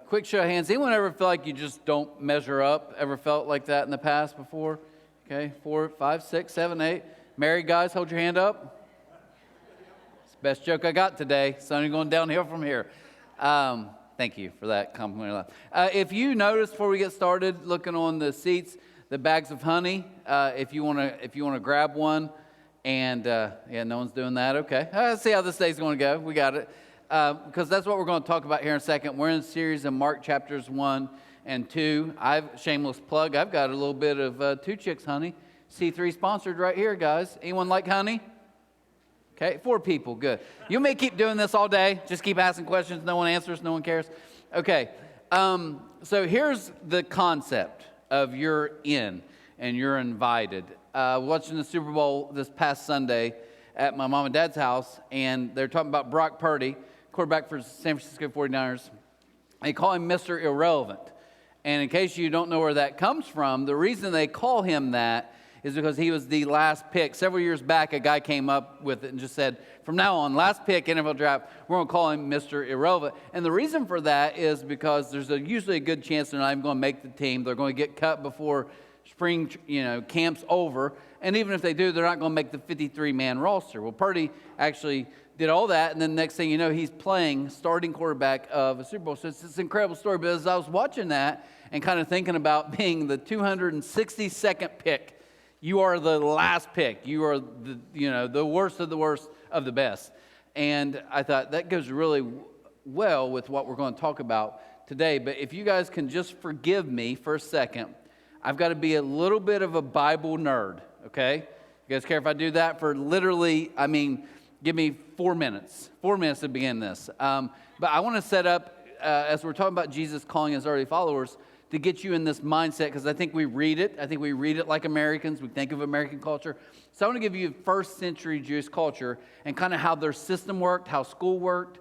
Quick show of hands. Anyone ever feel like you just don't measure up? Ever felt like that in the past before? Okay, 4, 5, 6, 7, 8. Married guys, hold your hand up. It's the best joke I got today. It's only going downhill from here. Thank you for that compliment. If you notice before we get started, looking on the seats, the bags of honey. If you want to grab one, and yeah, no one's doing that. Okay, let's see how this day's going to go. We got it. Because that's what we're going to talk about here in a second. We're in a series of Mark chapters 1 and 2. Shameless plug, I've got a little bit of Two Chicks honey. C3 sponsored right here, guys. Anyone like honey? Okay, 4 people, good. You may keep doing this all day. Just keep asking questions. No one answers, no one cares. Okay, so here's the concept of you're in and you're invited. Watching the Super Bowl this past Sunday at my mom and dad's house, and they're talking about Brock Purdy, quarterback for San Francisco 49ers. They call him Mr. Irrelevant. And in case you don't know where that comes from, the reason they call him that is because he was the last pick. Several years back, a guy came up with it and just said, from now on, last pick, NFL draft, we're going to call him Mr. Irrelevant. And the reason for that is because there's usually a good chance they're not even going to make the team. They're going to get cut before spring camp's over. And even if they do, they're not going to make the 53-man roster. Well, Purdy actually did all that, and then next thing you know, he's playing starting quarterback of a Super Bowl. So it's an incredible story. But as I was watching that and kind of thinking about being the 262nd pick, you are the last pick. You are the worst of the best. And I thought that goes really well with what we're going to talk about today. But if you guys can just forgive me for a second, I've got to be a little bit of a Bible nerd, okay? You guys care if I do that for literally, give me 4 minutes. 4 minutes to begin this. But I want to set up, as we're talking about Jesus calling his early followers, to get you in this mindset, because I think we read it. I think we read it like Americans. We think of American culture. So I want to give you first century Jewish culture and kind of how their system worked, how school worked.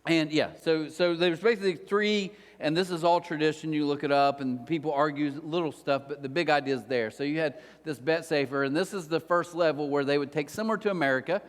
And yeah, so there's basically 3, and this is all tradition. You look it up, and people argue little stuff, but the big idea is there. So you had this Bet Sefer, and this is the first level where they would take, similar to America,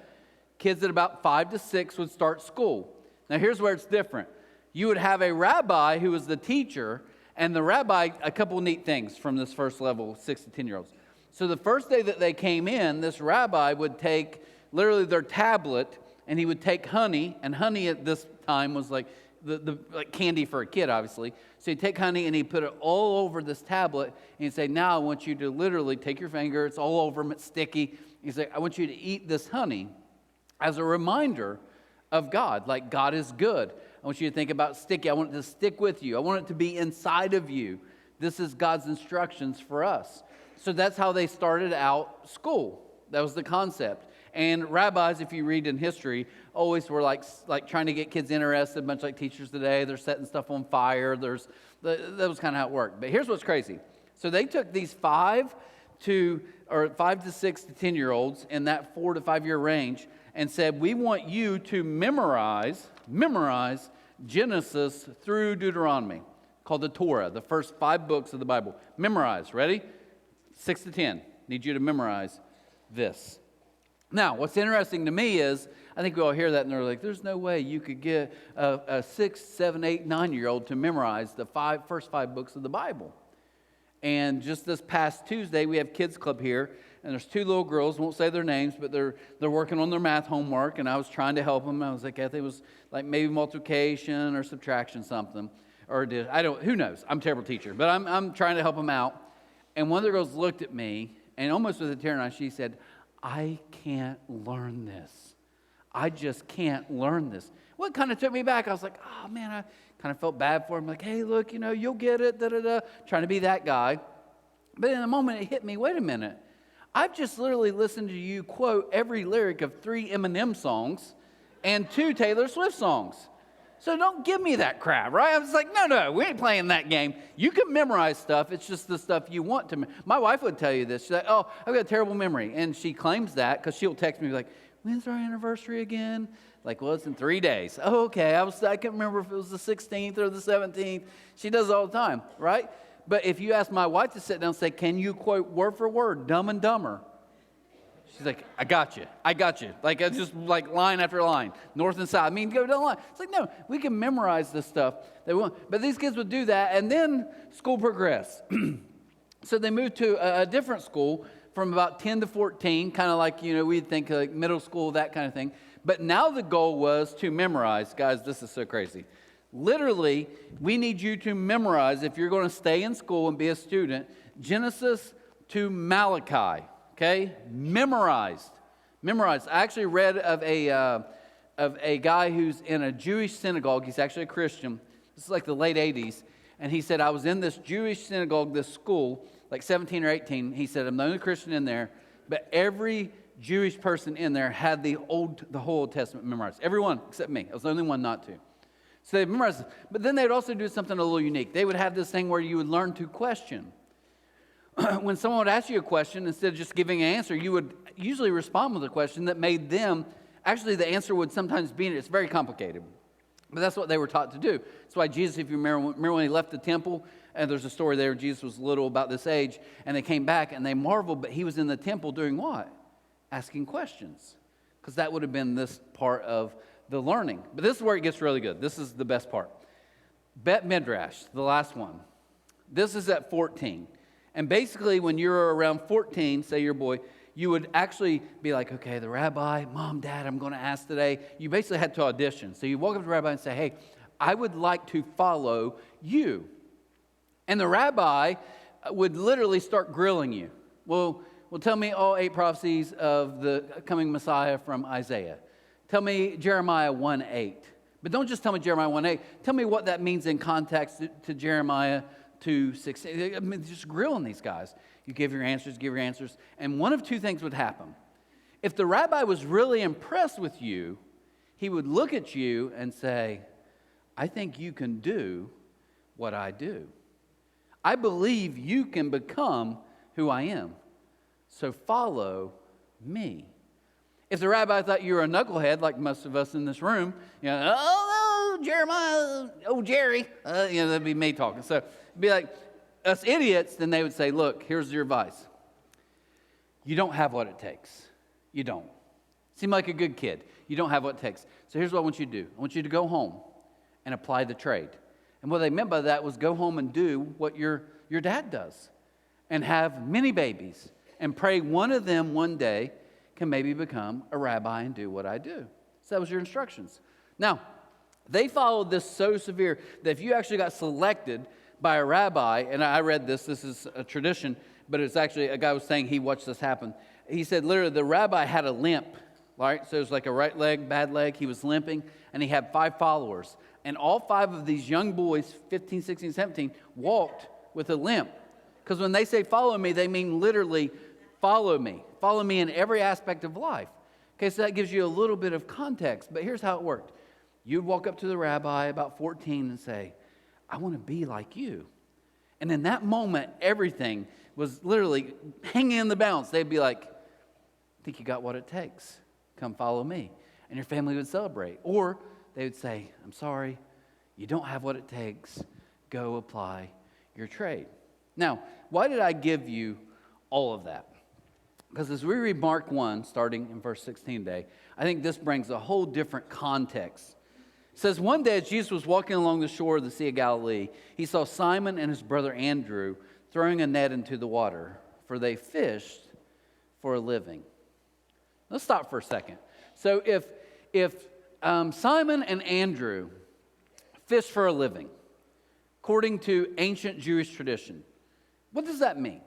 kids at about 5 to 6 would start school. Now here's where it's different. You would have a rabbi who was the teacher, and the rabbi, a couple neat things from this first level, 6 to 10-year-olds. So the first day that they came in, this rabbi would take literally their tablet, and he would take honey, and honey at this time was like like candy for a kid, obviously. So he'd take honey and he'd put it all over this tablet, and he'd say, now I want you to literally take your finger, it's all over them, it's sticky. He'd say, I want you to eat this honey as a reminder of God, like God is good. I want you to think about sticky. I want it to stick with you. I want it to be inside of you. This is God's instructions for us. So that's how they started out school. That was the concept. And rabbis, if you read in history, always were like trying to get kids interested, much like teachers today. They're setting stuff on fire. That was kind of how it worked. But here's what's crazy. So they took these 5 to 6 to 10-year-olds in that 4 to 5 year range and said, we want you to memorize Genesis through Deuteronomy, called the Torah, the first 5 books of the Bible. Memorize, ready? 6 to 10. Need you to memorize this. Now, what's interesting to me is, I think we all hear that and they're like, there's no way you could get a 6, 7, 8, 9-year-old to memorize the first 5 books of the Bible. And just this past Tuesday, we have Kids Club here, and there's 2 little girls, won't say their names, but they're working on their math homework, and I was trying to help them. I was like, I think it was like maybe multiplication or subtraction something, who knows? I'm a terrible teacher, but I'm trying to help them out. And one of the girls looked at me, and almost with a tear in her eye, she said, I can't learn this. I just can't learn this. Well, it kind of took me back. I was like, oh man, I kind of felt bad for him. Like, hey, look, you'll get it, trying to be that guy. But in a moment, it hit me, wait a minute. I've just literally listened to you quote every lyric of 3 Eminem songs and 2 Taylor Swift songs. So don't give me that crap, right? I was like, no, we ain't playing that game. You can memorize stuff. It's just the stuff you want to. My wife would tell you this. She's like, oh, I've got a terrible memory. And she claims that because she'll text me like, when's our anniversary again? Like, well, it's in 3 days. Oh, okay. I can't remember if it was the 16th or the 17th. She does it all the time, right? But if you ask my wife to sit down and say, can you quote word for word Dumb and Dumber? She's like, I got you. Like, it's just like line after line, north and south. I mean, go down the line. It's like, no, we can memorize this stuff that we want. But these kids would do that, and then school progressed. So they moved to a different school from about 10 to 14, kind of like, we'd think like middle school, that kind of thing. But now the goal was to memorize. Guys, this is so crazy. Literally, we need you to memorize, if you're going to stay in school and be a student, Genesis to Malachi. Okay, memorized. I actually read of a guy who's in a Jewish synagogue. He's actually a Christian. This is like the late 80s. And he said, I was in this Jewish synagogue, this school, like 17 or 18. He said, I'm the only Christian in there, but every Jewish person in there had the whole Old Testament memorized. Everyone except me. I was the only one not to. So they memorized it. But then they would also do something a little unique. They would have this thing where you would learn to question. When someone would ask you a question, instead of just giving an answer, you would usually respond with a question that made them, actually the answer would sometimes be, it's very complicated. But that's what they were taught to do. That's why Jesus, if you remember when he left the temple, and there's a story there, Jesus was little, about this age, and they came back and they marveled, but he was in the temple doing what? Asking questions. Because that would have been this part of the learning. But this is where it gets really good. This is the best part. Bet Midrash, the last one. This is at 14. And basically, when you're around 14, say you're a boy, you would actually be like, okay, the rabbi, mom, dad, I'm going to ask today. You basically had to audition. So you walk up to the rabbi and say, hey, I would like to follow you. And the rabbi would literally start grilling you. Well, tell me all 8 prophecies of the coming Messiah from Isaiah. Tell me Jeremiah 1:8. But don't just tell me Jeremiah 1:8. Tell me what that means in context to Jeremiah 2:16. I mean, just grilling these guys. You give your answers, and one of two things would happen. If the rabbi was really impressed with you, he would look at you and say, I think you can do what I do. I believe you can become who I am. So follow me. If the rabbi thought you were a knucklehead, like most of us in this room, oh no, Jeremiah, oh Jerry, that'd be me talking. So it'd be like us idiots, then they would say, look, here's your advice. You don't have what it takes. You don't. Seem like a good kid. You don't have what it takes. So here's what I want you to do. I want you to go home and apply the trade. And what they meant by that was go home and do what your dad does and have many babies and pray one of them one day can maybe become a rabbi and do what I do. So that was your instructions. Now, they followed this so severe that if you actually got selected by a rabbi, and I read this is a tradition, but it's actually, a guy was saying he watched this happen. He said literally the rabbi had a limp, right? So it was like a right leg, bad leg. He was limping, and he had 5 followers. And all 5 of these young boys, 15, 16, 17, walked with a limp. Because when they say follow me, they mean literally follow me. Follow me in every aspect of life. Okay, so that gives you a little bit of context, but here's how it worked. You'd walk up to the rabbi about 14 and say, I want to be like you. And in that moment, everything was literally hanging in the balance. They'd be like, I think you got what it takes. Come follow me. And your family would celebrate. Or they would say, I'm sorry, you don't have what it takes. Go apply your trade. Now, why did I give you all of that? Because as we read Mark 1, starting in verse 16 today, I think this brings a whole different context. It says, one day as Jesus was walking along the shore of the Sea of Galilee, he saw Simon and his brother Andrew throwing a net into the water, for they fished for a living. Let's stop for a second. So if Simon and Andrew fished for a living, according to ancient Jewish tradition, what does that mean?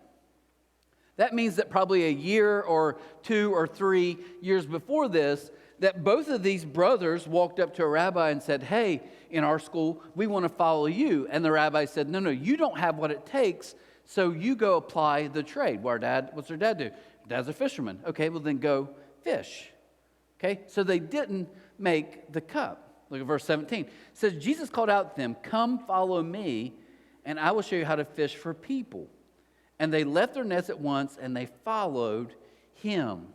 That means that probably a year or 2 or 3 years before this, that both of these brothers walked up to a rabbi and said, hey, in our school, we want to follow you. And the rabbi said, no, you don't have what it takes, so you go apply the trade. What's their dad do? Dad's a fisherman. Okay, well then go fish. Okay, so they didn't make the cut. Look at verse 17. It says, Jesus called out to them, come follow me, and I will show you how to fish for people. And they left their nets at once, and they followed him.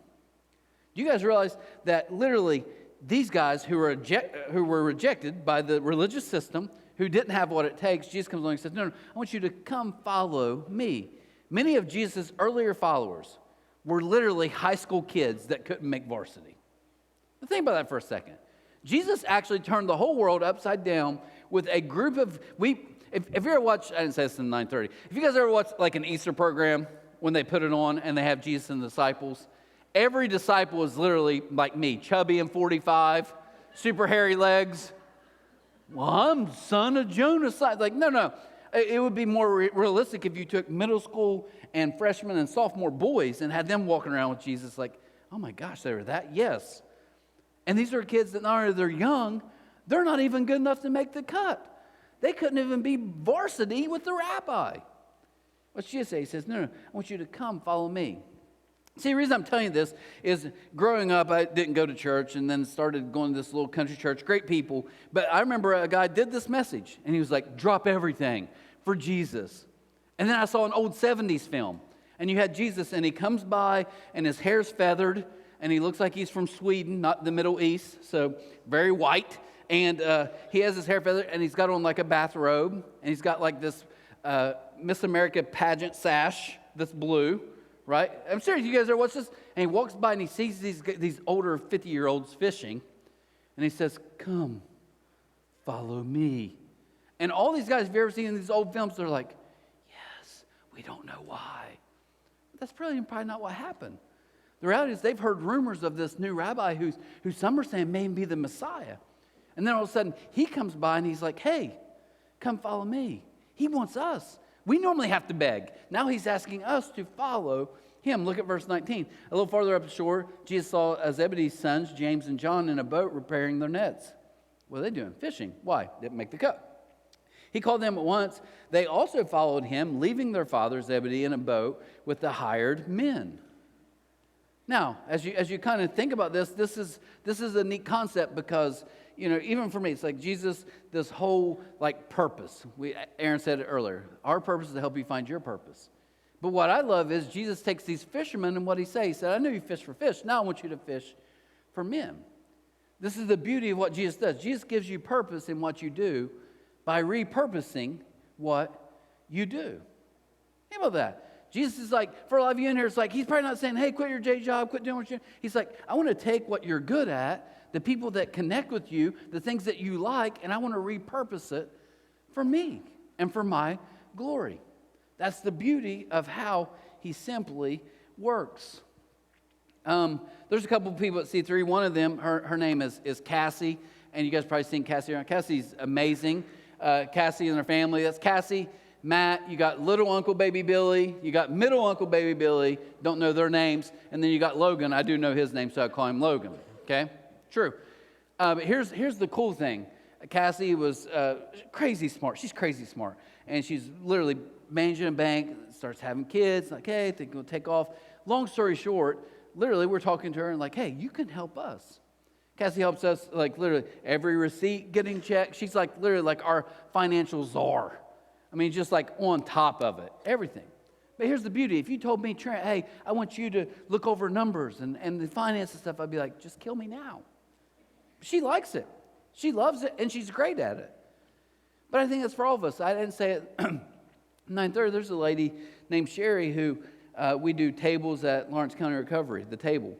Do you guys realize that literally these guys who were rejected by the religious system, who didn't have what it takes, Jesus comes along and says, no, I want you to come follow me. Many of Jesus' earlier followers were literally high school kids that couldn't make varsity. But think about that for a second. Jesus actually turned the whole world upside down with a group of, if you ever watch, I didn't say this in 9:30, if you guys ever watch like an Easter program when they put it on and they have Jesus and the disciples, every disciple is literally like me, chubby and 45, super hairy legs. Well, I'm son of Jonas. Like, no. It would be more realistic if you took middle school and freshman and sophomore boys and had them walking around with Jesus like, oh my gosh, they were that? Yes. And these are kids that not only they're young, they're not even good enough to make the cut. They couldn't even be varsity with the rabbi. What's Jesus say? He says, no, I want you to come follow me. See, the reason I'm telling you this is growing up, I didn't go to church and then started going to this little country church. Great people. But I remember a guy did this message, and he was like, drop everything for Jesus. And then I saw an old 70s film, and you had Jesus, and he comes by, and his hair's feathered, and he looks like he's from Sweden, not the Middle East, so very white. And he has his hair feathered, and he's got on like a bathrobe, and he's got like this Miss America pageant sash that's blue. Right? I'm serious. You guys ever watch this? And he walks by and he sees these older 50-year-olds fishing. And he says, come, follow me. And all these guys, if you've ever seen these old films, they're like, yes, we don't know why. That's probably not what happened. The reality is they've heard rumors of this new rabbi who some are saying may be the Messiah. And then all of a sudden, he comes by and he's like, hey, come follow me. He wants us. We normally have to beg. Now he's asking us to follow him. Look at verse 19. A little farther up the shore, Jesus saw Zebedee's sons, James and John, in a boat repairing their nets. What are they doing? Fishing. Why? Didn't make the cut. He called them at once. They also followed him, leaving their father Zebedee in a boat with the hired men. Now, as you kind of think about this is a neat concept because, you know, even for me, it's like Jesus, this whole like purpose. Aaron said it earlier. Our purpose is to help you find your purpose. But what I love is Jesus takes these fishermen and what he says. He said, I know you fish for fish. Now I want you to fish for men. This is the beauty of what Jesus does. Jesus gives you purpose in what you do by repurposing what you do. Think about that. Jesus is like, for a lot of you in here, it's like, he's probably not saying, hey, quit your day job, quit doing what you're doing. He's like, I want to take what you're good at, the people that connect with you, the things that you like, and I want to repurpose it for me and for my glory. That's the beauty of how he simply works. There's a couple of people at C3. One of them, her name is Cassie, and you guys probably seen Cassie around. Cassie's amazing. Cassie and her family, that's Cassie, Matt, you got little Uncle Baby Billy, you got middle Uncle Baby Billy, don't know their names, and then you got Logan. I do know his name, so I call him Logan, okay? True. But here's the cool thing. Cassie was crazy smart. She's crazy smart, and she's literally managing a bank, starts having kids, like, hey, think we'll take off. Long story short, literally we're talking to her and like, hey, you can help us. Cassie helps us, like literally every receipt getting checked. She's like literally like our financial czar. I mean, just like on top of it, everything. But here's the beauty. If you told me, Trent, hey, I want you to look over numbers and the finance and stuff, I'd be like, just kill me now. She likes it. She loves it, and she's great at it. But I think that's for all of us. I didn't say it 9:30. There's a lady named Sherry who we do tables at Lawrence County Recovery, the table.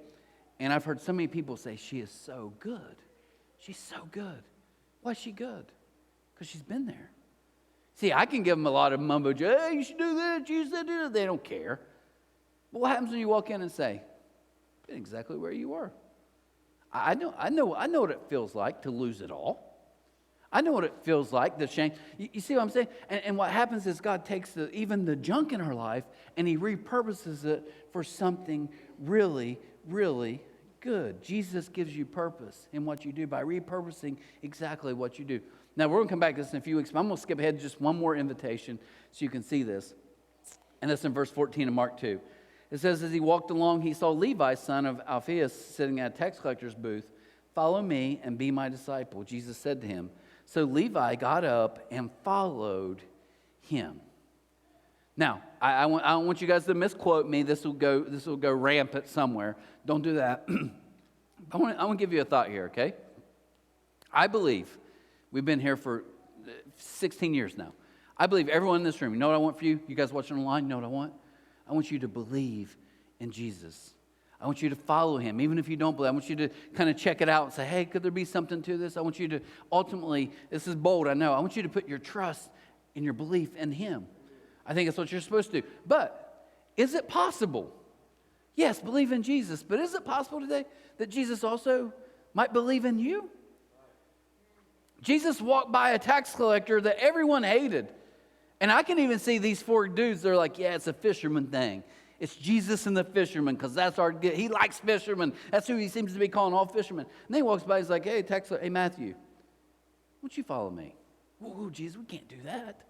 And I've heard so many people say, she is so good. She's so good. Why is she good? Because she's been there. See, I can give them a lot of mumbo jumbo. Hey, you should do this. You should do that. They don't care. But what happens when you walk in and say, been exactly where you were? I know what it feels like to lose it all. I know what it feels like, the shame. You see what I'm saying? And what happens is God takes even the junk in her life and he repurposes it for something really, really good. Jesus gives you purpose in what you do by repurposing exactly what you do. Now, we're going to come back to this in a few weeks, but I'm going to skip ahead to just one more invitation so you can see this. And that's in verse 14 of Mark 2. It says, as he walked along, he saw Levi, son of Alphaeus, sitting at a tax collector's booth. Follow me and be my disciple, Jesus said to him. So Levi got up and followed him. Now, I don't want you guys to misquote me. This will go rampant somewhere. Don't do that. I want to give you a thought here, okay? I believe, we've been here for 16 years now. I believe everyone in this room, you know what I want for you? You guys watching online, you know what I want? I want you to believe in Jesus. I want you to follow him, even if you don't believe. I want you to kind of check it out and say, hey, could there be something to this? I want you to ultimately, this is bold, I know. I want you to put your trust and your belief in him. I think that's what you're supposed to do. But is it possible? Yes, believe in Jesus. But is it possible today that Jesus also might believe in you? Jesus walked by a tax collector that everyone hated. And I can even see these four dudes, they're like, yeah, it's a fisherman thing. It's Jesus and the fisherman, because that's he likes fishermen. That's who he seems to be calling, all fishermen. And then he walks by, he's like, hey, hey, Matthew, won't you follow me? Whoa, Jesus, we can't do that.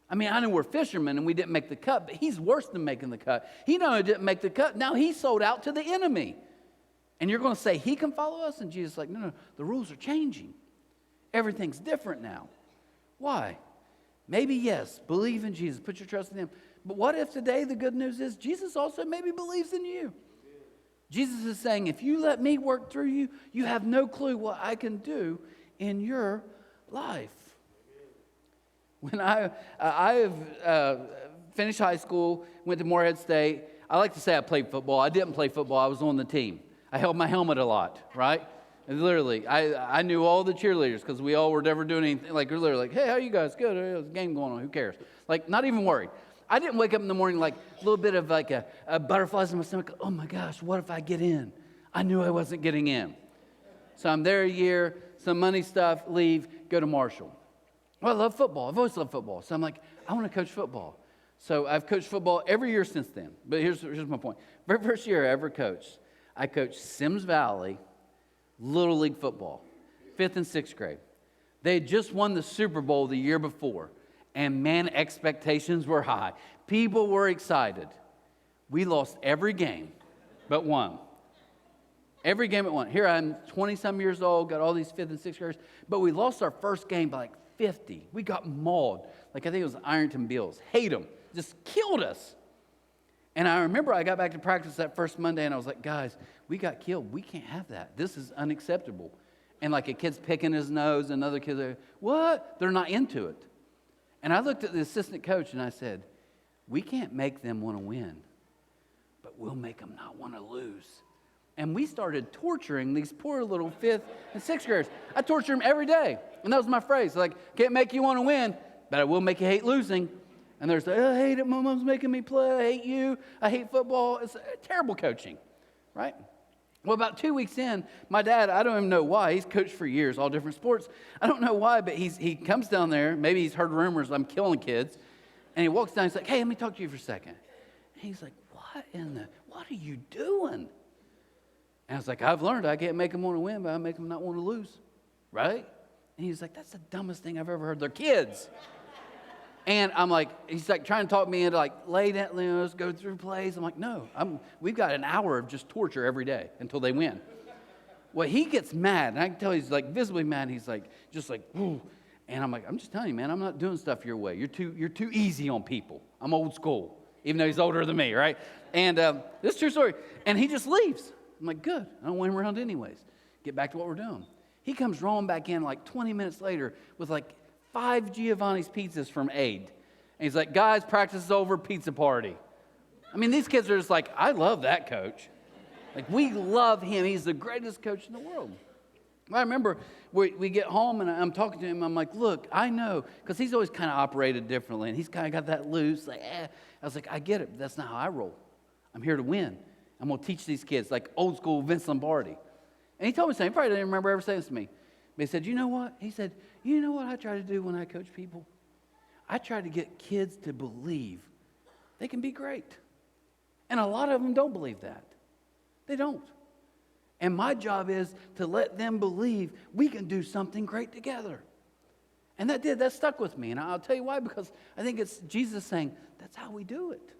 I mean, I know we're fishermen and we didn't make the cut, but he's worse than making the cut. He not only didn't make the cut, now he sold out to the enemy. And you're going to say he can follow us? And Jesus is like, no, the rules are changing. Everything's different now. Why? Maybe yes, believe in Jesus, put your trust in him. But what if today the good news is Jesus also maybe believes in you? Jesus is saying, if you let me work through you, you have no clue what I can do in your life. When I have finished high school, went to Morehead State, I like to say I played football. I didn't play football. I was on the team. I held my helmet a lot, right? And literally, I knew all the cheerleaders because we all were never doing anything. Like, we're literally like, hey, how you guys? Good. There's a game going on. Who cares? Like, not even worried. I didn't wake up in the morning like a little bit of like a butterflies in my stomach. Oh, my gosh, what if I get in? I knew I wasn't getting in. So I'm there a year, some money stuff, leave, go to Marshall. Well, I love football. I've always loved football. So I'm like, I want to coach football. So I've coached football every year since then. But here's my point. Very first year I ever coached, I coached Sims Valley Little League football, 5th and 6th grade. They had just won the Super Bowl the year before. And man, expectations were high. People were excited. We lost every game but one. Every game but one. Here I'm 20-some years old, got all these 5th and 6th graders. But we lost our first game by like 50. We got mauled. Like I think it was Ironton Bills. Hate them. Just killed us. And I remember I got back to practice that first Monday and I was like, guys, we got killed. We can't have that. This is unacceptable. And like a kid's picking his nose and another kid's like, what? They're not into it. And I looked at the assistant coach and I said, we can't make them want to win, but we'll make them not want to lose. And we started torturing these poor little 5th and 6th graders. I torture them every day. And that was my phrase. Like, can't make you want to win, but I will make you hate losing. And they're like, I hate it. My mom's making me play. I hate you. I hate football. It's terrible coaching, right? Well, about 2 weeks in, my dad, I don't even know why. He's coached for years, all different sports. I don't know why, but he comes down there. Maybe he's heard rumors I'm killing kids. And he walks down. He's like, hey, let me talk to you for a second. And he's like, what are you doing? And I was like, I've learned I can't make them want to win, but I make them not want to lose, right? And he's like, that's the dumbest thing I've ever heard. They're kids. And I'm like, he's like trying to talk me into like, lay down, let's go through plays. I'm like, no, we've got an hour of just torture every day until they win. Well, he gets mad, and I can tell he's like visibly mad. He's like, just like, ooh. And I'm like, I'm just telling you, man, I'm not doing stuff your way. You're too easy on people. I'm old school, even though he's older than me, right? And this is a true story. And he just leaves. I'm like, good. I don't want him around anyways. Get back to what we're doing. He comes rolling back in like 20 minutes later with like 5 Giovanni's pizzas from Aid. And he's like, guys, practice is over, pizza party. I mean, these kids are just like, I love that coach. Like, we love him. He's the greatest coach in the world. I remember we get home and I'm talking to him. I'm like, look, I know, because he's always kind of operated differently. And he's kind of got that loose, like, I was like, I get it, but that's not how I roll. I'm here to win. I'm going to teach these kids, like old school Vince Lombardi. And he told me something. He probably didn't remember ever saying this to me. But he said, you know what? He said, you know what I try to do when I coach people? I try to get kids to believe they can be great. And a lot of them don't believe that. They don't. And my job is to let them believe we can do something great together. And that stuck with me. And I'll tell you why, because I think it's Jesus saying, that's how we do it.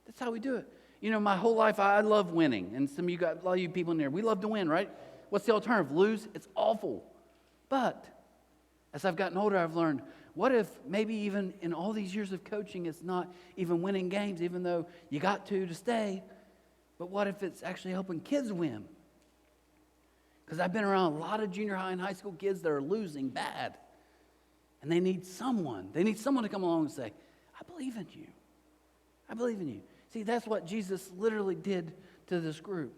That's how we do it. You know, my whole life, I love winning. And some of you got, a lot of you people in there, we love to win, right? What's the alternative? Lose? It's awful. But as I've gotten older, I've learned, what if maybe even in all these years of coaching, it's not even winning games, even though you got to stay. But what if it's actually helping kids win? Because I've been around a lot of junior high and high school kids that are losing bad. And they need someone. They need someone to come along and say, I believe in you. I believe in you. See, that's what Jesus literally did to this group.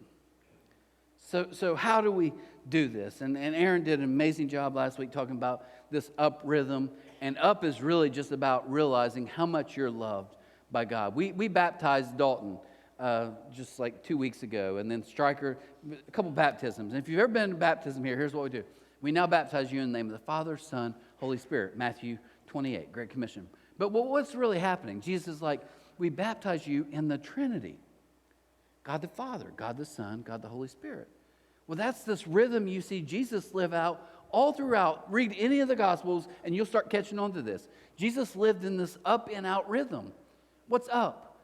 So how do we do this? And Aaron did an amazing job last week talking about this up rhythm. And up is really just about realizing how much you're loved by God. We baptized Dalton just like 2 weeks ago, and then Stryker, a couple baptisms. And if you've ever been to baptism here, here's what we do. We now baptize you in the name of the Father, Son, Holy Spirit, Matthew 28, Great Commission. But what's really happening? Jesus is like, we baptize you in the Trinity. God the Father, God the Son, God the Holy Spirit. Well, that's this rhythm you see Jesus live out all throughout. Read any of the Gospels and you'll start catching on to this. Jesus lived in this up and out rhythm. What's up?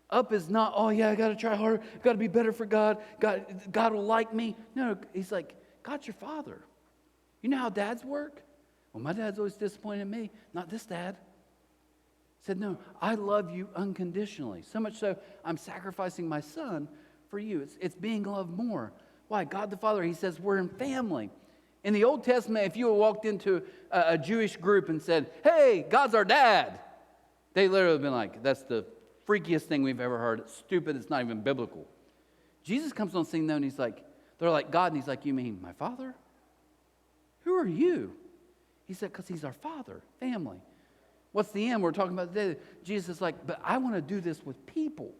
Up is not, oh yeah, I got to try harder, got to be better for God. God will like me. No, he's like, God's your Father. You know how dads work? Well, my dad's always disappointed in me. Not this dad. He said, no, I love you unconditionally. So much so, I'm sacrificing my son for you. It's being loved more. Why? God the Father, he says we're in family. In the Old Testament, if you had walked into a Jewish group and said, hey, God's our dad, they literally would have been like, that's the freakiest thing we've ever heard. It's stupid. It's not even biblical. Jesus comes on scene though, and he's like, they're like, God, and he's like, you mean my Father? Who are you? He said, because he's our Father, family. What's the end we're talking about today? Jesus is like, but I want to do this with people.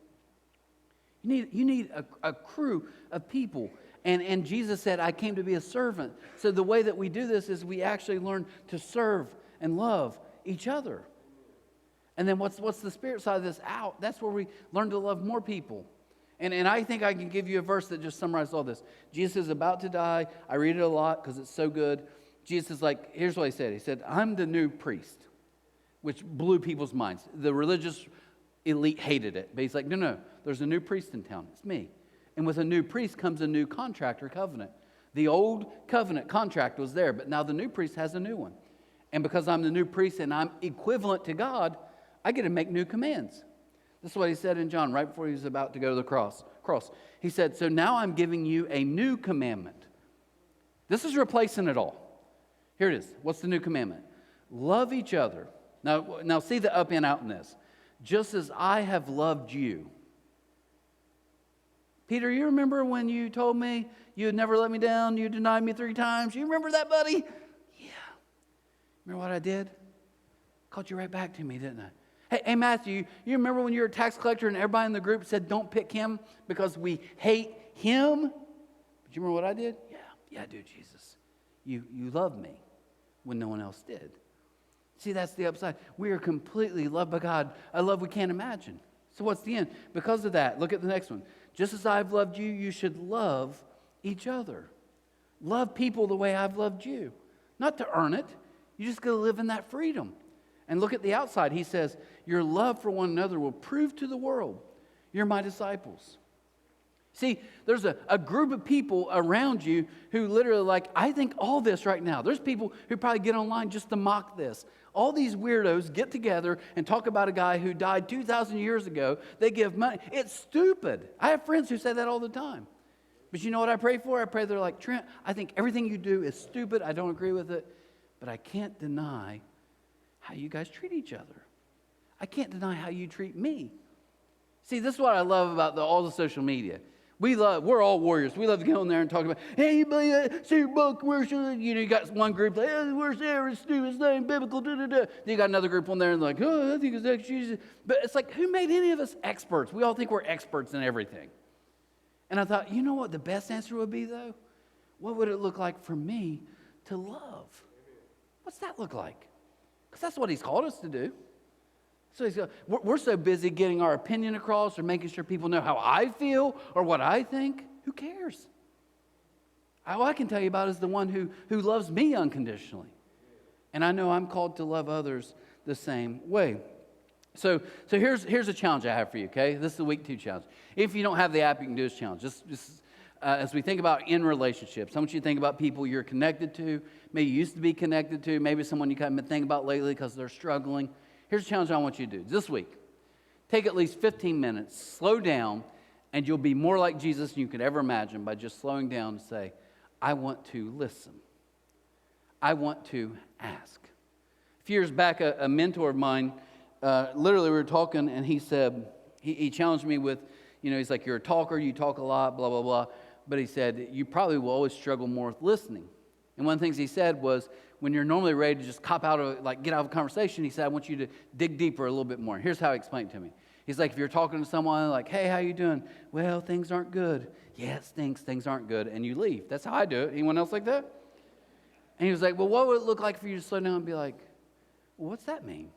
You need a crew of people. And Jesus said, I came to be a servant. So the way that we do this is we actually learn to serve and love each other. And then what's the spirit side of this out? That's where we learn to love more people. And I think I can give you a verse that just summarizes all this. Jesus is about to die. I read it a lot because it's so good. Jesus is like, here's what he said. He said, I'm the new priest, which blew people's minds. The religious elite hated it. But he's like, no, there's a new priest in town. It's me. And with a new priest comes a new contract or covenant. The old covenant contract was there, but now the new priest has a new one. And because I'm the new priest and I'm equivalent to God, I get to make new commands. This is what he said in John right before he was about to go to the cross. He said, so now I'm giving you a new commandment. This is replacing it all. Here it is. What's the new commandment? Love each other. Now see the up and out in this. Just as I have loved you. Peter, you remember when you told me you would never let me down, you denied me 3 times? You remember that, buddy? Yeah. Remember what I did? Called you right back to me, didn't I? Hey, Matthew, you remember when you were a tax collector and everybody in the group said, don't pick him because we hate him? But you remember what I did? Yeah, I do, Jesus. You loved me when no one else did. See, that's the upside. We are completely loved by God, a love we can't imagine. So what's the end? Because of that, look at the next one. Just as I've loved you, you should love each other. Love people the way I've loved you. Not to earn it. You just got to live in that freedom. And look at the outside. He says, your love for one another will prove to the world you're my disciples. See, there's a group of people around you who literally like, I think all this right now. There's people who probably get online just to mock this. All these weirdos get together and talk about a guy who died 2,000 years ago. They give money. It's stupid. I have friends who say that all the time. But you know what I pray for? I pray they're like, Trent, I think everything you do is stupid. I don't agree with it. But I can't deny how you guys treat each other. I can't deny how you treat me. See, this is what I love about all the social media. We're all warriors. We love to get on there and talk about, hey, you believe that Super Bowl commercial? You know, you got one group like, hey, where's Aaron Stevens' name, biblical, da-da-da. Then you got another group on there and like, oh, I think it's actually, but it's like, who made any of us experts? We all think we're experts in everything. And I thought, you know what the best answer would be, though? What would it look like for me to love? What's that look like? Because that's what he's called us to do. So we're so busy getting our opinion across or making sure people know how I feel or what I think. Who cares? All I can tell you about is the one who loves me unconditionally. And I know I'm called to love others the same way. So here's a challenge I have for you, okay? This is the week 2 challenge. If you don't have the app, you can do this challenge. Just as we think about in relationships, I want you to think about people you're connected to, maybe you used to be connected to, maybe someone you kind of been thinking about lately because they're struggling. Here's a challenge I want you to do this week. Take at least 15 minutes, slow down, and you'll be more like Jesus than you could ever imagine by just slowing down and say, I want to listen. I want to ask. A few years back, a mentor of mine, literally we were talking, and he said, he challenged me with, he's like, you're a talker, you talk a lot, blah, blah, blah. But he said, you probably will always struggle more with listening. And one of the things he said was, when you're normally ready to just get out of a conversation, he said, I want you to dig deeper a little bit more. Here's how he explained it to me. He's like, if you're talking to someone like, hey, how you doing? Well, things aren't good. Yeah, it stinks. Things aren't good. And you leave. That's how I do it. Anyone else like that? And he was like, well, what would it look like for you to slow down and be like, well, what's that mean?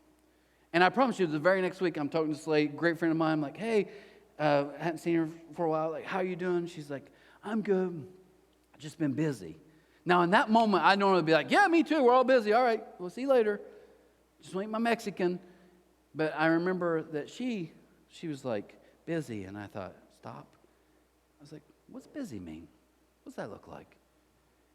And I promise you, the very next week, I'm talking to this lady, great friend of mine. I'm like, hey, hadn't seen her for a while. Like, how you doing? She's like, I'm good. I've just been busy. Now, in that moment, I normally be like, yeah, me too. We're all busy. All right, we'll see you later. Just wait my Mexican. But I remember that she was like, busy. And I thought, stop. I was like, what's busy mean? What's that look like?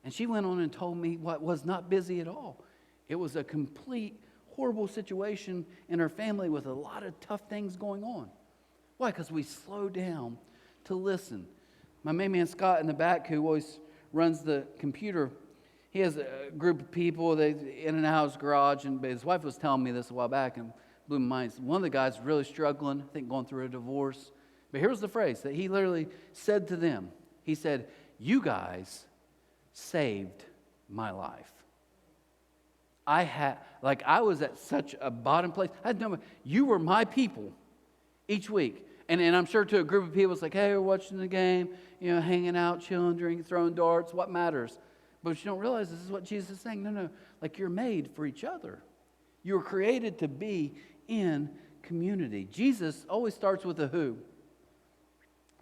And she went on and told me what was not busy at all. It was a complete horrible situation in her family with a lot of tough things going on. Why? Because we slow down to listen. My main man Scott in the back, who always runs the computer, he has a group of people they in and out of his garage, and his wife was telling me this a while back and blew my mind. One of the guys really struggling, I think going through a divorce. But here's the phrase that he literally said to them. He said, you guys saved my life. I was at such a bottom place. You were my people each week. And I'm sure to a group of people, it's like, hey, we're watching the game, hanging out, chilling, drinking, throwing darts, what matters? But what you don't realize, this is what Jesus is saying. No, like you're made for each other. You were created to be in community. Jesus always starts with a who,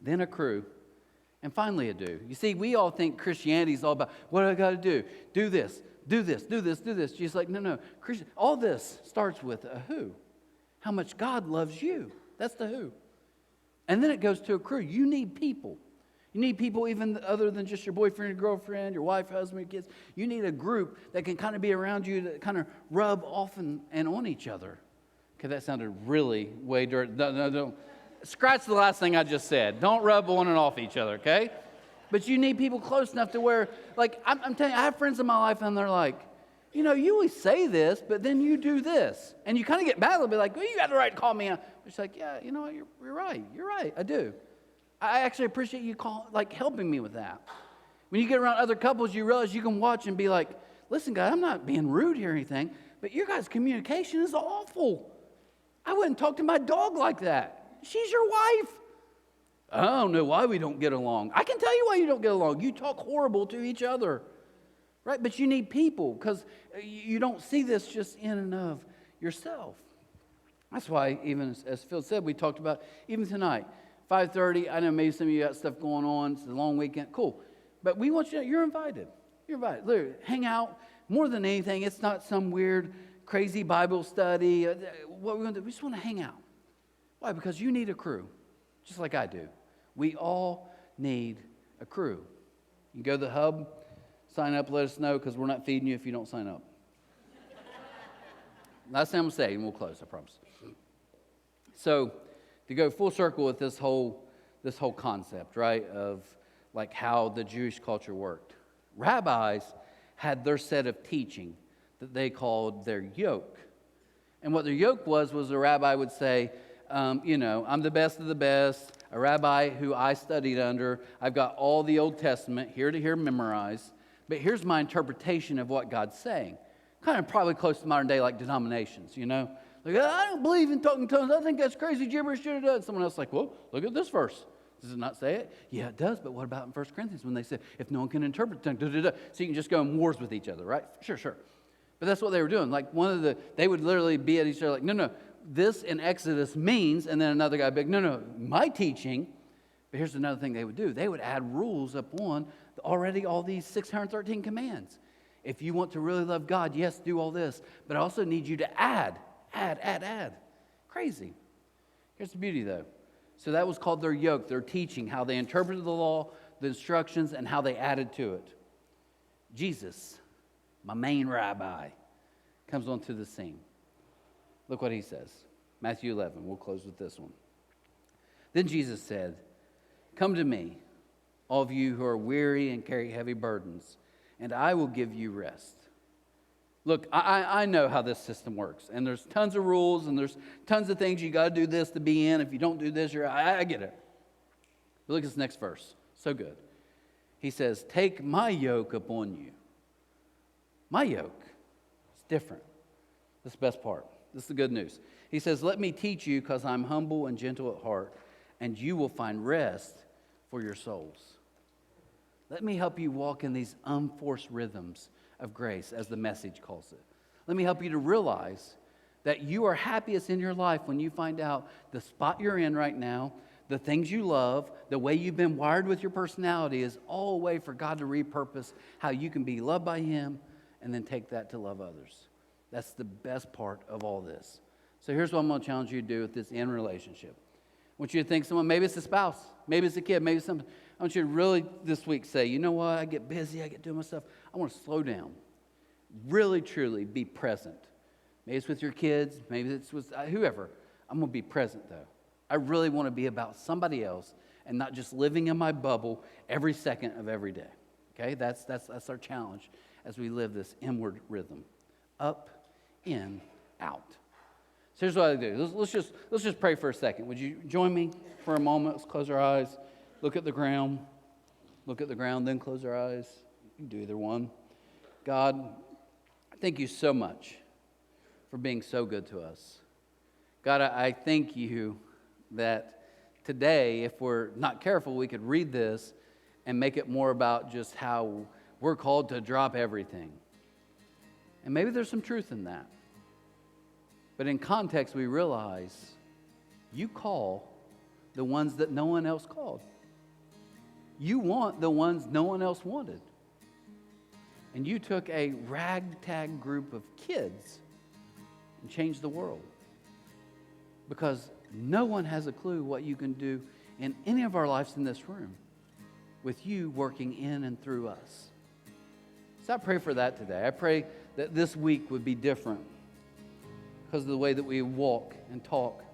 then a crew, and finally a do. You see, we all think Christianity is all about, what do I got to do? Do this, do this, do this, do this. Jesus like, no. All this starts with a who. How much God loves you. That's the who. And then it goes to a crew. You need people. You need people even other than just your boyfriend, your girlfriend, your wife, husband, your kids. You need a group that can kind of be around you, that kind of rub off and on each other. Okay, that sounded really way dirty. No, don't. Scratch the last thing I just said. Don't rub on and off each other, okay? But you need people close enough to where, like, I'm telling you, I have friends in my life and they're like, you always say this, but then you do this. And you kind of get mad. They'll be like, well, you got the right to call me out. It's like, yeah, you know what, you're right. You're right, I do. I actually appreciate you helping me with that. When you get around other couples, you realize you can watch and be like, listen, guys, I'm not being rude here or anything, but your guys' communication is awful. I wouldn't talk to my dog like that. She's your wife. I don't know why we don't get along. I can tell you why you don't get along. You talk horrible to each other, right? But you need people because you don't see this just in and of yourself. That's why, even as Phil said, we talked about even tonight, 5:30. I know maybe some of you got stuff going on. It's a long weekend. Cool. But we want you to know you're invited. You're invited. Literally, hang out. More than anything, it's not some weird, crazy Bible study. What we're going to do, we just want to hang out. Why? Because you need a crew, just like I do. We all need a crew. You go to the hub, sign up, let us know, because we're not feeding you if you don't sign up. Last thing I'm going to say, and we'll close, I promise. So, to go full circle with this whole concept, right, of like how the Jewish culture worked. Rabbis had their set of teaching that they called their yoke. And what their yoke was a rabbi would say, I'm the best of the best, a rabbi who I studied under. I've got all the Old Testament here to hear memorized, but here's my interpretation of what God's saying. Kind of probably close to modern day like denominations, Like, I don't believe in talking tongues. I think that's crazy gibberish. Someone else like, well, look at this verse. Does it not say it? Yeah, it does. But what about in 1 Corinthians when they said, if no one can interpret tongues, so you can just go in wars with each other, right? Sure. But that's what they were doing. Like they would literally be at each other like, no, this in Exodus means, and then another guy big, no, my teaching. But here's another thing they would do. They would add rules upon already all these 613 commands. If you want to really love God, yes, do all this. But I also need you to add. Crazy. Here's the beauty, though. So that was called their yoke, their teaching, how they interpreted the law, the instructions, and how they added to it. Jesus, my main rabbi, comes onto the scene. Look what he says. Matthew 11. We'll close with this one. Then Jesus said, come to me, all of you who are weary and carry heavy burdens, and I will give you rest. Look, I know how this system works, and there's tons of rules, and there's tons of things you got to do this to be in. If you don't do this, I get it. But look at this next verse. So good. He says, take my yoke upon you. My yoke. It's different. This is the best part. This is the good news. He says, let me teach you because I'm humble and gentle at heart, and you will find rest for your souls. Let me help you walk in these unforced rhythms of grace, as the Message calls it. Let me help you to realize that you are happiest in your life when you find out the spot you're in right now, the things you love, the way you've been wired with your personality is all a way for God to repurpose how you can be loved by Him and then take that to love others. That's the best part of all this. So here's what I'm going to challenge you to do with this in relationship. I want you to think someone, maybe it's a spouse, maybe it's a kid, maybe it's something. I want you to really this week say, you know what, I get busy, I get doing my stuff. I want to slow down. Really, truly be present. Maybe it's with your kids, maybe it's with whoever. I'm going to be present though. I really want to be about somebody else and not just living in my bubble every second of every day. Okay, that's our challenge as we live this inward rhythm. Up, in, out. So here's what I do. Let's just pray for a second. Would you join me for a moment? Let's close our eyes. Look at the ground. Look at the ground, then close our eyes. You can do either one. God, thank you so much for being so good to us. God, I thank you that today, if we're not careful, we could read this and make it more about just how we're called to drop everything. And maybe there's some truth in that. But in context, we realize you call the ones that no one else called. You want the ones no one else wanted. And you took a ragtag group of kids and changed the world. Because no one has a clue what you can do in any of our lives in this room with you working in and through us. So I pray for that today. I pray that this week would be different because of the way that we walk and talk.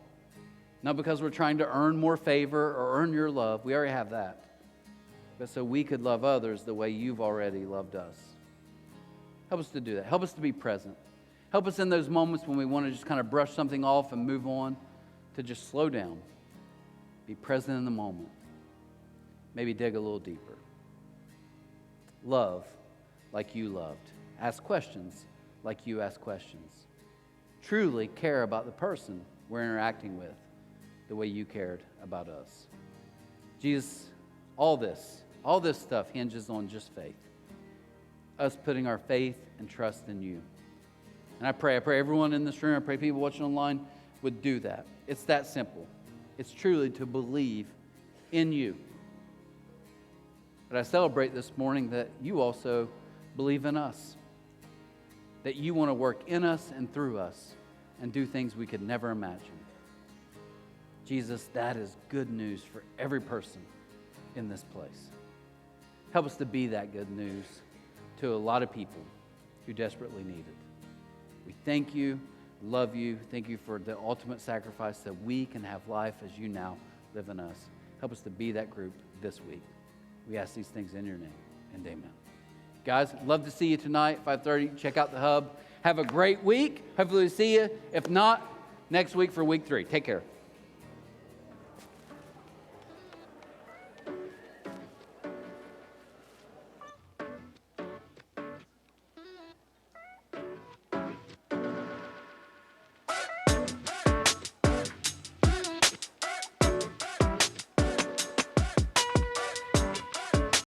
Not because we're trying to earn more favor or earn your love. We already have that. But so we could love others the way you've already loved us. Help us to do that. Help us to be present. Help us in those moments when we want to just kind of brush something off and move on, to just slow down. Be present in the moment. Maybe dig a little deeper. Love like you loved. Ask questions like you ask questions. Truly care about the person we're interacting with the way you cared about us. Jesus, all this stuff hinges on just faith. Us putting our faith and trust in you. And I pray everyone in this room, I pray people watching online would do that. It's that simple. It's truly to believe in you. But I celebrate this morning that you also believe in us. That you want to work in us and through us and do things we could never imagine. Jesus, that is good news for every person in this place. Help us to be that good news to a lot of people who desperately need it. We thank you, love you. Thank you for the ultimate sacrifice that we can have life as you now live in us. Help us to be that group this week. We ask these things in your name, and amen. Guys, love to see you tonight, 5:30. Check out the hub. Have a great week. Hopefully we see you. If not, next week for week 3. Take care.